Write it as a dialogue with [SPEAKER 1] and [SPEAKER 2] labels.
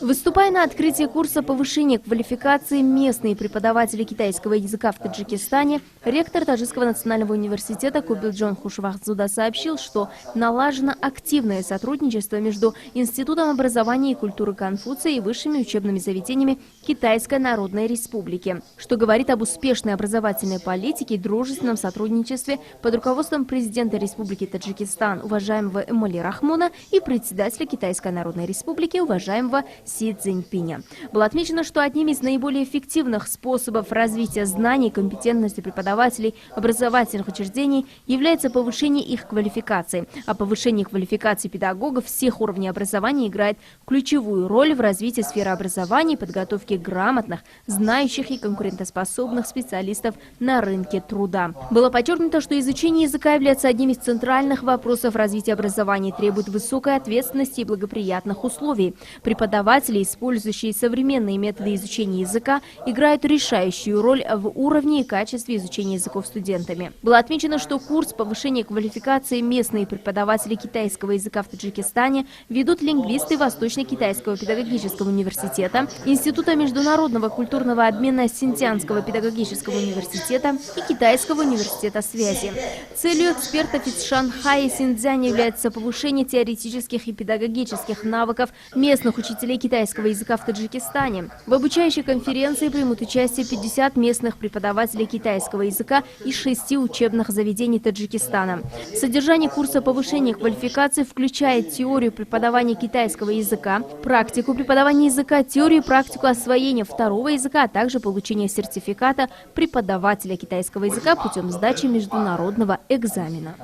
[SPEAKER 1] Выступая на открытии курса повышения квалификации местные преподаватели китайского языка в Таджикистане, ректор Таджикского национального университета Кубилджон Хушвахтзуда сообщил, что налажено активное сотрудничество между Институтом образования и культуры Конфуция и высшими учебными заведениями Китайской Народной Республики, что говорит об успешной образовательной политике и дружественном сотрудничестве под руководством президента Республики Таджикистан, уважаемого Эмоли Рахмона, и председателя Китайской Народной Республики, уважаемого Си Цзиньпиня. Было отмечено, что одним из наиболее эффективных способов развития знаний и компетентности преподавателей образовательных учреждений является повышение их квалификации. А повышение квалификации педагогов всех уровней образования играет ключевую роль в развитии сферы образования и подготовки грамотных, знающих и конкурентоспособных специалистов на рынке труда. Было подчеркнуто, что изучение языка является одним из центральных вопросов развития образования и требует высокой ответственности и благоприятных условий. Преподаватели, использующие современные методы изучения языка, играют решающую роль в уровне и качестве изучения языков студентами. Было отмечено, что курс повышения квалификации местные преподаватели китайского языка в Таджикистане ведут лингвисты Восточно-Китайского педагогического университета, Института международного культурного обмена Синьцзянского педагогического университета и Китайского университета связи. Целью экспертов из Шанхая и Синьцзяня является повышение теоретических и педагогических навыков местных учителей китайского языка в Таджикистане. В обучающей конференции примут участие 50 местных преподавателей китайского языка из 6 учебных заведений Таджикистана. Содержание курса повышения квалификации включает теорию преподавания китайского языка, практику преподавания языка, теорию и практику освоения второго языка, а также получение сертификата преподавателя китайского языка путем сдачи международного экзамена.